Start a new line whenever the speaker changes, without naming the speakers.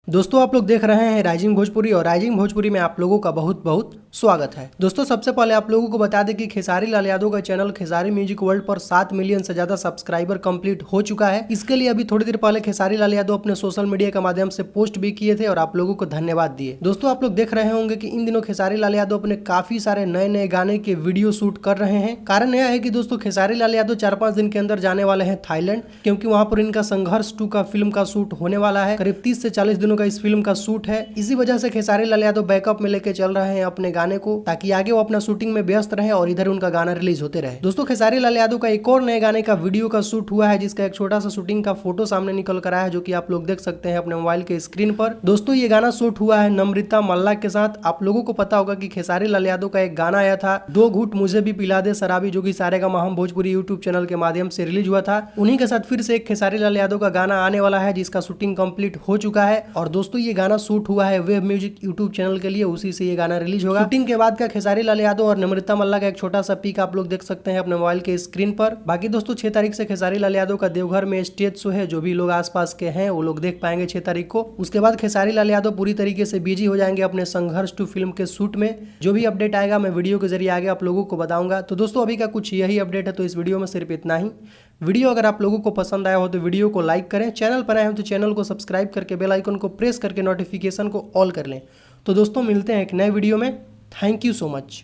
दोस्तों आप लोग देख रहे हैं राइजिंग भोजपुरी और राइजिंग भोजपुरी में आप लोगों का बहुत बहुत स्वागत है। दोस्तों सबसे पहले आप लोगों को बता दें कि खेसारी लाल यादव का चैनल खेसारी म्यूजिक वर्ल्ड पर 7 मिलियन से ज्यादा सब्सक्राइबर कंप्लीट हो चुका है। इसके लिए अभी थोड़ी देर पहले खेसारी लाल यादव अपने सोशल मीडिया के माध्यम से पोस्ट भी किए थे और आप लोगों को धन्यवाद दिए। दोस्तों आप लोग देख रहे होंगे कि इन दिनों खेसारी लाल यादव अपने काफी सारे नए नए गाने के वीडियो शूट कर रहे हैं। कारण यह है कि दोस्तों खेसारी लाल यादव 4-5 दिन के अंदर जाने वाले हैं थाईलैंड, क्योंकि वहां पर इनका संघर्ष 2 का फिल्म का शूट होने वाला है। करीब 30 से 40 दिनों का इस फिल्म का शूट है। इसी वजह से खेसारी लाल यादव बैकअप में लेके चल रहे हैं अपने गाने को, ताकि आगे वो अपना शूटिंग में व्यस्त रहे और इधर उनका गाना रिलीज होते रहे। दोस्तों खेसारी लाल यादव का एक और नए गाने का वीडियो का शूट हुआ है, जिसका एक छोटा सा शूटिंग का फोटो सामने निकल कर आया है, जो कि आप लोग देख सकते हैं अपने मोबाइल के स्क्रीन पर। दोस्तों ये गाना शूट हुआ है नम्रता मल्ला के साथ। आप लोगों को पता होगा कि खेसारी लाल यादव का एक गाना आया था, 2 घूंट मुझे भी पिला दे शराबी, जो कि सारेगामा हम भोजपुरी यूट्यूब चैनल के माध्यम से रिलीज हुआ था। उन्हीं के साथ फिर से एक खेसारी लाल यादव का गाना आने वाला है, जिसका शूटिंग कंप्लीट हो चुका है। और दोस्तों ये गाना शूट हुआ है वेब म्यूजिक यूट्यूब चैनल के लिए, उसी से ये गाना रिलीज होगा। शूटिंग के बाद का खेसारी लाल यादव और नम्रता मल्ला का एक छोटा सा पिक आप लोग देख सकते हैं अपने मोबाइल के स्क्रीन पर। बाकी दोस्तों 6 तारीख से खेसारी लाल यादव का देवघर में स्टेज शो है, जो भी लोग आसपास के हैं वो लोग देख पाएंगे 6 तारीख को। उसके बाद खेसारी लाल यादव पूरी तरीके से बिजी हो जाएंगे अपने संघर्ष 2 फिल्म के शूट में। जो भी अपडेट आएगा मैं वीडियो के जरिए आगे आप लोगों को बताऊंगा। तो दोस्तों अभी का कुछ यही अपडेट है, तो इस वीडियो में सिर्फ इतना ही। वीडियो अगर आप लोगों को पसंद आया हो तो वीडियो को लाइक करें, चैनल पर आए हो तो चैनल को सब्सक्राइब करके बेल आइकन को प्रेस करके नोटिफिकेशन को ऑल कर लें। तो दोस्तों मिलते हैं एक नए वीडियो में। Thank you so much.